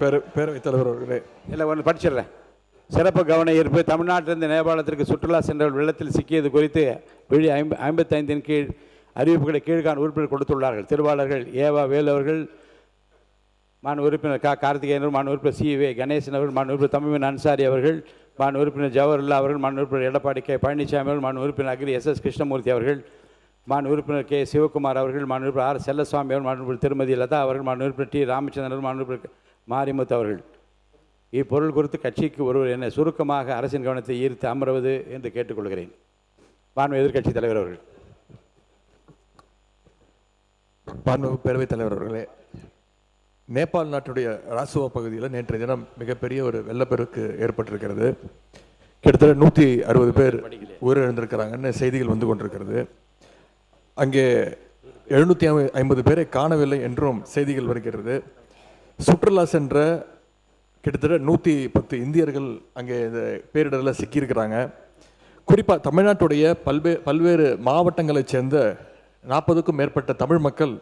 பேரவைத் தலைவர் அவர்களே, இல்லை ஒன்று படிச்சிடுறேன். சிறப்பு கவன ஈர்ப்பு. தமிழ்நாட்டிலிருந்து நேபாளத்திற்கு சுற்றுலா சென்றவர்கள் வெள்ளத்தில் சிக்கியது குறித்து விழி 55 கீழ் அறிவிப்புகளை கீழ்கான உறுப்பினர் கொடுத்துள்ளார்கள். திருவாளர்கள் ஏவா வேலு அவர்கள், மாநில உறுப்பினர் கார்த்திகேயன், மாநில உறுப்பினர் சி.வே. கணேசன் அவர்கள், மாநில உறுப்பினர் தமிழ் அன்சாரி அவர்கள், மாநில உறுப்பினர் ஜவஹர்லா அவர்கள், மாநில உறுப்பினர் எடப்பாடி கே. பழனிசாமி அவர்கள், மாநில உறுப்பினர் அக்ரி எஸ்.எஸ். கிருஷ்ணமூர்த்தி அவர்கள், மாநில உறுப்பினர் கே. சிவகுமார் அவர்கள், மாநில உறுப்பினர் ஆர். செல்லசுவாமி அவர்கள், மாநில உறுப்பினர் திருமதி லதா அவர்கள், மாநில உறுப்பினர் டி. ராமச்சந்திரன் அவர்கள், மாநில உறுப்பினர் மாரிமுத்து அவர்கள். இப்பொருள் குறித்து கட்சிக்கு ஒருவர் என்னை சுருக்கமாக அரசின் கவனத்தை ஈர்த்து அமர்வது என்று கேட்டுக்கொள்கிறேன். மாண்பு எதிர்க்கட்சித் தலைவர் அவர்கள். மாண்பு பேரவைத் தலைவர் அவர்களே, நேபாள் நாட்டுடைய ராசுவா பகுதியில் நேற்றைய தினம் மிகப்பெரிய ஒரு வெள்ளப்பெருக்கு ஏற்பட்டிருக்கிறது. கிட்டத்தட்ட 160 பேர் உயிரிழந்திருக்கிறாங்கன்னு செய்திகள் வந்து கொண்டிருக்கிறது. அங்கே 750 பேரை காணவில்லை என்றும் செய்திகள் வருகிறது. சுற்றுலா சென்ற கிட்டத்தட்ட 110 இந்தியர்கள் அங்கே இந்த பேரிடரில் சிக்கியிருக்கிறாங்க. குறிப்பாக தமிழ்நாட்டுடைய பல்வேறு மாவட்டங்களைச் சேர்ந்த 40க்கும் மேற்பட்ட தமிழ் மக்கள்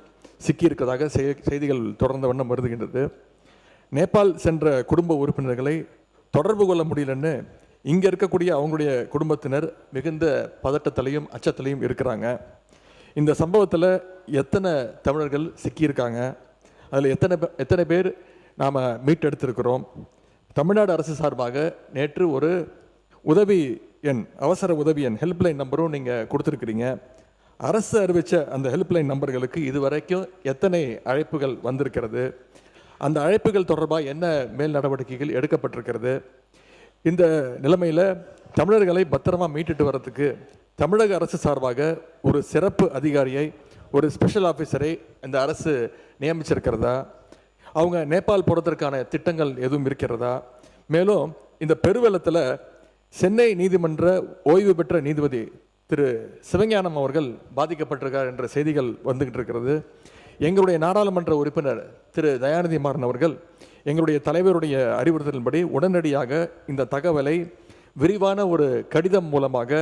சிக்கியிருக்கிறதாக செய்திகள் தொடர்ந்த வண்ணம் வருகின்றது. நேபாள் சென்ற குடும்ப உறுப்பினர்களை தொடர்பு கொள்ள முடியலன்னு இங்கே இருக்கக்கூடிய அவங்களுடைய குடும்பத்தினர் மிகுந்த பதட்டத்திலையும் அச்சத்திலையும் இருக்கிறாங்க. இந்த சம்பவத்தில் எத்தனை தமிழர்கள் சிக்கியிருக்காங்க, அதில் எத்தனை பேர் நாம் மீட்டெடுத்திருக்கிறோம்? தமிழ்நாடு அரசு சார்பாக நேற்று ஒரு உதவி எண், அவசர உதவி எண், ஹெல்ப்லைன் நம்பரும் நீங்கள் கொடுத்துருக்கிறீங்க. அரசு அறிவித்த அந்த ஹெல்ப்லைன் நம்பர்களுக்கு இதுவரைக்கும் எத்தனை அழைப்புகள் வந்திருக்கிறது? அந்த அழைப்புகள் தொடர்பாக என்ன மேல் நடவடிக்கைகள் எடுக்கப்பட்டிருக்கிறது? இந்த நிலைமையில் தமிழர்களை பத்திரமா மீட்டுட்டு வர்றதுக்கு தமிழக அரசு சார்பாக ஒரு சிறப்பு அதிகாரியை, ஒரு ஸ்பெஷல் ஆஃபீஸரை இந்த அரசு நியமிச்சிருக்கிறதா? அவங்க நேபாள் போகிறதுக்கான திட்டங்கள் எதுவும் இருக்கிறதா? மேலும் இந்த பெருவெள்ளத்தில் சென்னை நீதிமன்ற ஓய்வு பெற்ற நீதிபதி திரு சிவஞானம் அவர்கள் பாதிக்கப்பட்டிருக்கார் என்ற செய்திகள் வந்துகிட்டு இருக்கிறது. எங்களுடைய நாடாளுமன்ற உறுப்பினர் திரு தயாநிதி மாறன் அவர்கள் எங்களுடைய தலைவருடைய அறிவுறுத்தலின்படி உடனடியாக இந்த தகவலை விரிவான ஒரு கடிதம் மூலமாக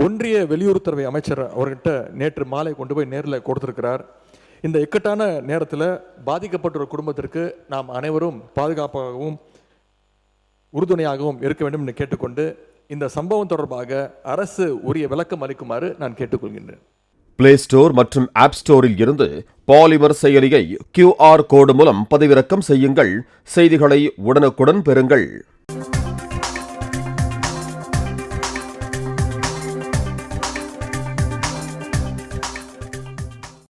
ஒன்றிய வெளியுறவுத்துறை அமைச்சர் அவர்கிட்ட நேற்று மாலை கொண்டு போய் நேரில் கொடுத்திருக்கிறார். இந்த இக்கட்டான நேரத்தில் பாதிக்கப்பட்ட ஒரு குடும்பத்திற்கு நாம் அனைவரும் பாதுகாப்பாகவும் உறுதுணையாகவும் இருக்க வேண்டும் என்று கேட்டுக்கொண்டு இந்த சம்பவம் தொடர்பாக அரசு உரிய விளக்கம் அளிக்குமாறு நான் கேட்டுக்கொள்கின்றேன். பிளே ஸ்டோர் மற்றும் ஆப் ஸ்டோரில் இருந்து பாலிமர் செயலியை QR கோடு மூலம் பதிவிறக்கம் செய்யுங்கள். செய்திகளை உடனுக்குடன் பெறுங்கள்.